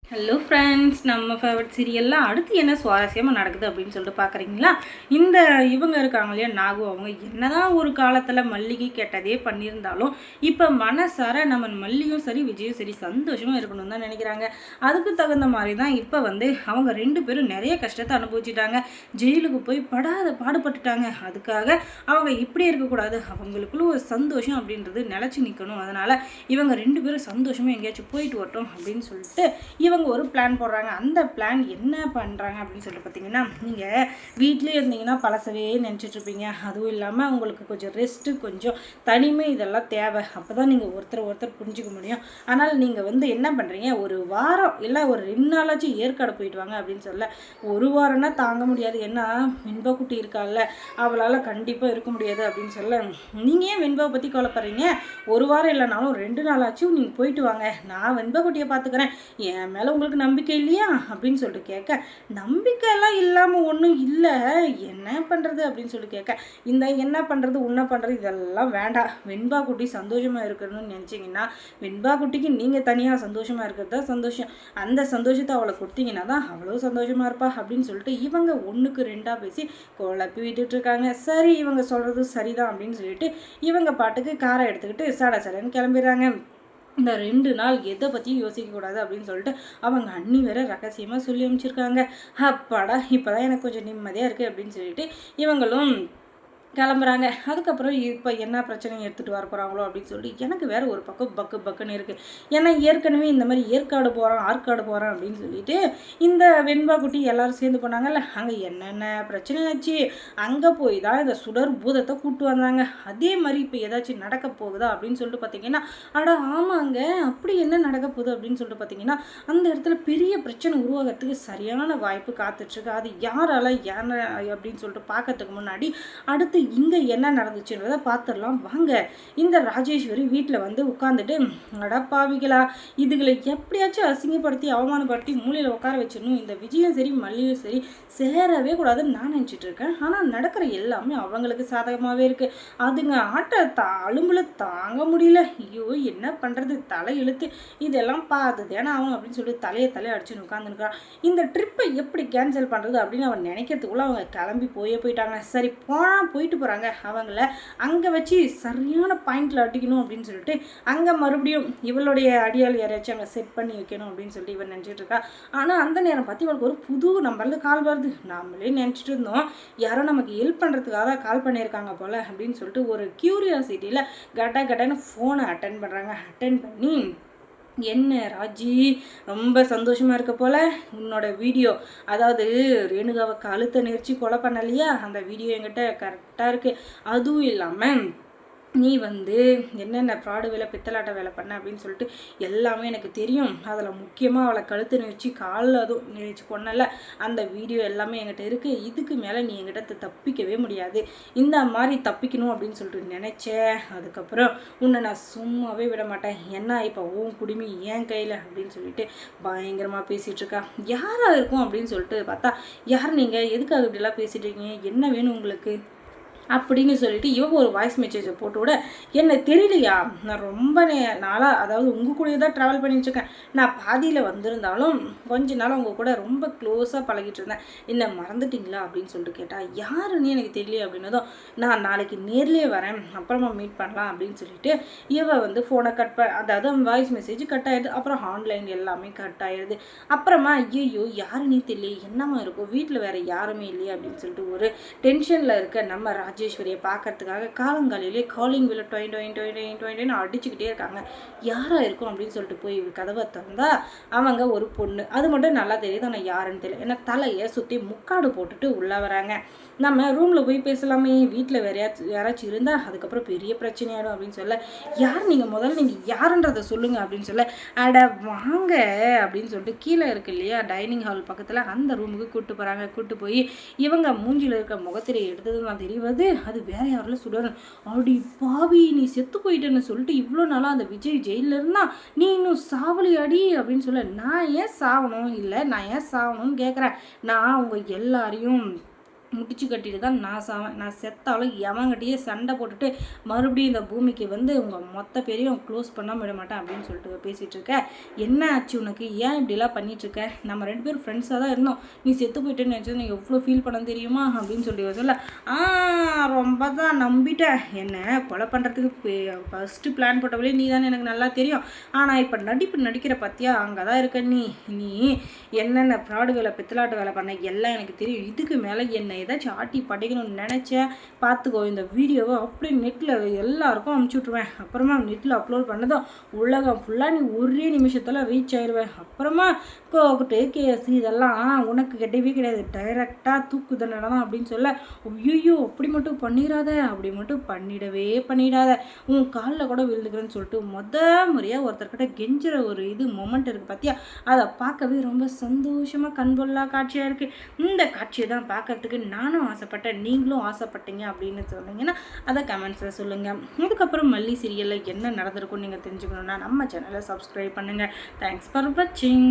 Hello friends, நம்ம favourite சீரியல்லாம் அடுத்து என்ன சுவாரஸ்யமாக நடக்குது அப்படின்னு சொல்லிட்டு பார்க்குறீங்களா? இவங்க இருக்காங்க இல்லையா, நாகு. அவங்க என்னதான் ஒரு காலத்தில் மல்லிகை கெட்டதே பண்ணியிருந்தாலும் இப்போ மனசார நம்ம மல்லியும் சரி விஜயும் சரி சந்தோஷமாக இருக்கணும்னு தான் நினைக்கிறாங்க. அதுக்கு தகுந்த மாதிரி தான் இப்போ அவங்க 2 பேரும் நிறைய கஷ்டத்தை அனுபவிச்சுட்டாங்க. ஜெயிலுக்கு போய் படாத பாடுபட்டுட்டாங்க. அதுக்காக அவங்க இப்படி இருக்கக்கூடாது, அவங்களுக்குள்ள ஒரு சந்தோஷம் அப்படின்றது நிலச்சி நிற்கணும். அதனால் இவங்க 2 பேரும் சந்தோஷமாக எங்கேயாச்சும் போயிட்டு வரட்டும் அப்படின்னு சொல்லிட்டு இவங்க ஒரு பிளான் போடுறாங்க. அந்த பிளான் என்ன பண்ணுறாங்க அப்படின்னு சொல்லிட்டு பார்த்தீங்கன்னா, நீங்கள் வீட்லேயே இருந்தீங்கன்னா பழசவே நினச்சிட்ருப்பீங்க. அதுவும் இல்லாமல் உங்களுக்கு கொஞ்சம் ரெஸ்ட்டு, கொஞ்சம் தனிமை இதெல்லாம் தேவை. அப்போ தான் நீங்கள் ஒருத்தர் புரிஞ்சிக்க முடியும். ஆனால் நீங்கள் என்ன பண்ணுறீங்க, ஒரு வாரம் இல்லை ஒரு 2 நாளாச்சும் ஏற்காடு போயிட்டு வாங்க அப்படின்னு சொல்ல, ஒரு வாரம்னா தாங்க முடியாது. ஏன்னா வெண்பா குட்டி இருக்கால, அவளால் கண்டிப்பாக இருக்க முடியாது அப்படின்னு சொல்ல, நீங்கள் ஏன் வெண்பாவை பற்றி கவலைப்படுறீங்க, ஒரு வாரம் இல்லைனாலும் 2 நாளாச்சும் நீங்கள் போயிட்டு வாங்க, நான் வெண்பா குட்டியை பார்த்துக்கிறேன், என் மேலே உங்களுக்கு நம்பிக்கை இல்லையா அப்படின்னு சொல்லிட்டு கேட்க, நம்பிக்கையெல்லாம் இல்லாமல் ஒன்றும் இல்லை, என்ன பண்ணுறது அப்படின்னு சொல்லிட்டு கேட்க, இந்த என்ன பண்ணுறது உன்ன பண்ணுறது இதெல்லாம் வேண்டாம், வெண்பா குட்டி சந்தோஷமாக இருக்கணும்னு நினச்சிங்கன்னா வெண்பா குட்டிக்கு நீங்கள் தனியாக சந்தோஷமாக இருக்கிறது தான் சந்தோஷம், அந்த சந்தோஷத்தை அவளை கொடுத்தீங்கன்னா தான் அவ்வளோ சந்தோஷமாக இருப்பா அப்படின்னு சொல்லிட்டு இவங்க 1க்கு 2ஆக பேசி குழப்பி விட்டுட்ருக்காங்க. சரி, இவங்க சொல்கிறது சரிதான் அப்படின்னு சொல்லிட்டு இவங்க பாட்டுக்கு காரை எடுத்துக்கிட்டு சடன்னு கிளம்பிடுறாங்க. இந்த 2 நாள் எதை பற்றியும் யோசிக்கக்கூடாது அப்படின்னு சொல்லிட்டு அவங்க அண்ணி வேற ரகசியமாக சொல்லி அனுப்பிச்சிருக்காங்க. அப்பாடா, இப்போ தான் எனக்கு கொஞ்சம் நிம்மதியாக இருக்குது அப்படின்னு சொல்லிட்டு இவங்களும் கிளம்புறாங்க. அதுக்கப்புறம் இப்போ என்ன பிரச்சனை எடுத்துகிட்டு வர போகிறாங்களோ அப்படின்னு சொல்லிட்டு எனக்கு வேறு ஒரு பக்கம் பக்குன்னு இருக்குது. ஏன்னா ஏற்கனவே இந்த மாதிரி ஏற்காடு போகிறோம் ஆற்காடு போகிறோம் அப்படின்னு சொல்லிட்டு இந்த வெண்பா குட்டி எல்லோரும் சேர்ந்து போனாங்கல்ல, அங்கே என்னென்ன பிரச்சனை ஆச்சு, அங்கே போய் தான் இந்த சுடர் பூதத்தை கூப்பிட்டு வந்தாங்க. அதே மாதிரி இப்போ ஏதாச்சும் நடக்க போகுதா அப்படின்னு சொல்லிட்டு பார்த்தீங்கன்னா, ஆமாங்க, அப்படி என்ன நடக்க போகுது அப்படின்னு சொல்லிட்டு பார்த்தீங்கன்னா, அந்த இடத்துல பெரிய பிரச்சனை உருவாகிறதுக்கு சரியான வாய்ப்பு காத்துட்ருக்கு. அது யாரால என்ன அப்படின்னு சொல்லிட்டு பார்க்கறதுக்கு முன்னாடி அடுத்து இங்கே என்ன நடந்துச்சுன்றதை பார்த்துடலாம் வாங்க. இந்த ராஜேஸ்வரி வீட்டில் உட்காந்துட்டு, அடப்பாவிகளா, இதுகளை எப்படியாச்சும் அசிங்கப்படுத்தி அவமானப்படுத்தி மூலையில் உட்கார வச்சிடணும், இந்த விஜயும் சரி மல்லியும் சரி சேரவே கூடாதுன்னு நான் நினச்சிட்டு இருக்கேன். ஆனால் நடக்கிற எல்லாமே அவங்களுக்கு சாதகமாகவே இருக்குது. அதுங்க அலும்புல தாங்க முடியல. ஐயோ, என்ன பண்ணுறது, தலை இழுத்து இதெல்லாம் பார்த்துது ஏன்னா அவன் அப்படின்னு சொல்லிட்டு தலையை அடிச்சுன்னு உட்காந்துருக்கான். இந்த ட்ரிப்பை எப்படி கேன்சல் பண்ணுறது அப்படின்னு அவன் நினைக்கிறதுக்குள்ளே அவங்க கிளம்பி போயிட்டாங்க. சரி, போயிட்டு போகிறாங்க. அவங்கள அங்கே வச்சு சரியான பாயிண்டில் அடிக்கணும் அப்படின்னு சொல்லிட்டு அங்கே மறுபடியும் இவளுடைய அடியால் யாரையாச்சும் அங்கே செட் பண்ணி வைக்கணும் அப்படின்னு சொல்லிட்டு இவன் நினச்சிட்டு இருக்கா. ஆனால் அந்த நேரம் பார்த்து இவளுக்கு ஒரு புது நம்பர்லேருந்து கால் வருது. நாமளே நினச்சிட்டு இருந்தோம் யாரோ நமக்கு ஹெல்ப் பண்ணுறதுக்காக கால் பண்ணியிருக்காங்க போல் அப்படின்னு சொல்லிட்டு ஒரு க்யூரியாசிட்டியில் கட்டன்னு ஃபோனை அட்டன் பண்ணுறாங்க. அட்டன் பண்ணி, என்ன ராஜி, ரொம்ப சந்தோஷமாக இருக்க போல், உன்னோட வீடியோ, அதாவது ரேணுகாவை கழுத்தை நெரிச்சு கொலை பண்ணலையா, அந்த வீடியோ என்கிட்ட கரெக்டாக இருக்குது. அதுவும் இல்லாமல் நீ என்னென்ன ஃப்ராடு வேலை பித்தலாட்ட வேலை பண்ண அப்படின்னு சொல்லிட்டு எல்லாமே எனக்கு தெரியும். அதில் முக்கியமாக அவளை கழுத்து நெரிச்சு காலில் அதுவும் நெரிச்சு கொன்னல, அந்த வீடியோ எல்லாமே என்கிட்ட இருக்குது. இதுக்கு மேலே நீ என்கிட்ட தப்பிக்கவே முடியாது. இந்த மாதிரி தப்பிக்கணும் அப்படின்னு சொல்லிட்டு நினச்சேன். அதுக்கப்புறம் உன்னை நான் சும்மாவே விட மாட்டேன். என்ன இப்போ உன் குடுமி என் கையில் அப்படின்னு சொல்லிட்டு பயங்கரமாக பேசிகிட்ருக்கா. யாராக இருக்கும் அப்படின்னு சொல்லிட்டு பார்த்தா, யார் நீங்கள், எதுக்காக இப்படிலாம் பேசிகிட்டு இருக்கீங்க, என்ன வேணும் உங்களுக்கு அப்படின்னு சொல்லிட்டு இவங்க ஒரு வாய்ஸ் மெசேஜை போட்டு விட, என்ன தெரியலையா, நான் ரொம்ப நாளாக, அதாவது உங்கள் கூடயே தான் ட்ராவல் பண்ணிட்டுருக்கேன், நான் பாதியில் வந்திருந்தாலும் கொஞ்ச நாள் உங்கள் கூட ரொம்ப க்ளோஸாக பழகிட்டு இருந்தேன், என்ன மறந்துட்டிங்களா அப்படின்னு சொல்லிட்டு கேட்டால், யாருன்னு எனக்கு தெரியலையே அப்படின்னதும், நான் நாளைக்கு நேர்லேயே வரேன், அப்புறமா மீட் பண்ணலாம் அப்படின்னு சொல்லிட்டு இவ ஃபோனை அதாவது வாய்ஸ் மெசேஜ் கட் ஆகிடுது. அப்புறம் ஆன்லைன் எல்லாமே கட் ஆகிடுது. அப்புறமா ஐயோ யாருன்னே தெரியல, என்னமா இருக்கும், வீட்டில் வேறு யாருமே இல்லையே அப்படின்னு சொல்லிட்டு ஒரு டென்ஷனில் இருக்க நம்ம ராஜேஸ்வரியை பார்க்கறதுக்காக காலங்காலையிலே காலிங் வில டொயின்னு அடிச்சுக்கிட்டே இருக்காங்க. யாராக இருக்கும் அப்படின்னு சொல்லிட்டு போய் கதவை திறந்தா அவங்க ஒரு பொண்ணு. அது மட்டும் நல்லா தெரியுது, ஆனால் யாருன்னு தெரியல. ஏன்னா தலையை சுற்றி முக்காடு போட்டுட்டு உள்ளே வராங்க. நம்ம ரூமில் போய் பேசலாமே, வீட்டில் வேற யாராச்சும் இருந்தால் அதுக்கப்புறம் பெரிய பிரச்சனையாயிடும் அப்படின்னு சொல்ல, யார் நீங்கள், முதல்ல நீங்கள் யாருன்றதை சொல்லுங்கள் அப்படின்னு சொல்ல, அட வாங்க அப்படின்னு சொல்லிட்டு கீழே இருக்கு இல்லையா டைனிங் ஹால் பக்கத்தில், அந்த ரூமுக்கு கூப்பிட்டு போகிறாங்க. கூப்பிட்டு போய் இவங்க மூஞ்சியில் இருக்க முகத்திரை எடுத்தது நான் தெரிவது, அது வேற யாரில் சுடணும். அப்படி பாவி, நீ செத்து போயிட்டேன்னு சொல்லிட்டு இவ்வளோ நாளாக அந்த விஜய் ஜெயிலில் இருந்தால் நீ இன்னும் சாவலி அடி அப்படின்னு சொல்ல, நான் ஏன் சாவணும், இல்லை நான் ஏன் சாவணும்னு கேட்குறேன், நான் அவங்க எல்லாரையும் முடிச்சு கட்டிட்டு தான் நான் சாவேன். நான் செத்தாலும் எவன்கிட்டயே சண்டை போட்டுட்டு மறுபடியும் இந்த பூமிக்கு வந்து உங்கள் மொத்த பேரையும் க்ளோஸ் பண்ணாமல் விட மாட்டேன் அப்படின்னு சொல்லிட்டு பேசிகிட்டு இருக்க. என்ன ஆச்சு உனக்கு? ஏன் இப்படிலாம் பண்ணிகிட்ருக்க? நம்ம 2 பேரும் ஃப்ரெண்ட்ஸாக தான் இருந்தோம். நீ செத்து போயிட்டேன்னு நினச்சது நீ எவ்வளோ ஃபீல் பண்ண தெரியுமா அப்படின்னு சொல்லி சொல்ல, ரொம்ப தான் நம்பிட்டேன். என்ன கொலை பண்ணுறதுக்கு ஃபஸ்ட்டு பிளான் போட்டவளே நீ தானே, எனக்கு நல்லா தெரியும். ஆனால் இப்போ நடிக்கிற பற்றியா அங்கே தான் இருக்க நீ என்னென்ன ஃப்ராடு வேலை பித்தலாட்டு வேலை பண்ண எல்லாம் எனக்கு தெரியும். இதுக்கு மேலே என்னை ஏதாச்சும் ஆட்டி படைக்கணும்னு நினச்சேன் பார்த்துக்கோ. இந்த வீடியோவை அப்படியே நெட்டில் எல்லாருக்கும் அனுப்பிச்சி விட்ருவேன். அப்புறமா நெட்டில் அப்லோட் பண்ணதும் உலகம் ஃபுல்லாக நீ ஒரே நிமிஷத்தில் ரீச் ஆயிடுவேன். அப்புறமா கோர்ட்டு கேஸ் இதெல்லாம் உனக்கு கிடையவே கிடையாது. டைரெக்டாக தூக்கு தண்டனை தான் அப்படின்னு சொல்ல, ஐயோ அப்படி மட்டும் அப்படி மட்டும் பண்ணிடாத, உன் காலில் கூட விழுந்துக்கிறேன்னு சொல்லிட்டு முறையாக ஒருத்தர்கிட்ட கெஞ்சுற ஒரு மொமெண்ட் இருக்குது பார்த்தியா? அதை பார்க்கவே ரொம்ப சந்தோஷமாக கண்கொள்ளா காட்சியாக இருக்குது. இந்த காட்சியை தான் பார்க்கறதுக்கு நானும் ஆசைப்பட்டேன், நீங்களும் ஆசைப்பட்டீங்க அப்படின்னு சொன்னீங்கன்னா அதை கமெண்ட்ஸில் சொல்லுங்கள். அதுக்கப்புறம் மல்லி சீரியலில் என்ன நடந்திருக்கும்னு நீங்கள் தெரிஞ்சுக்கணுன்னா நம்ம சேனலை சப்ஸ்கிரைப் பண்ணுங்கள். தேங்க்ஸ் ஃபார் வாட்சிங்.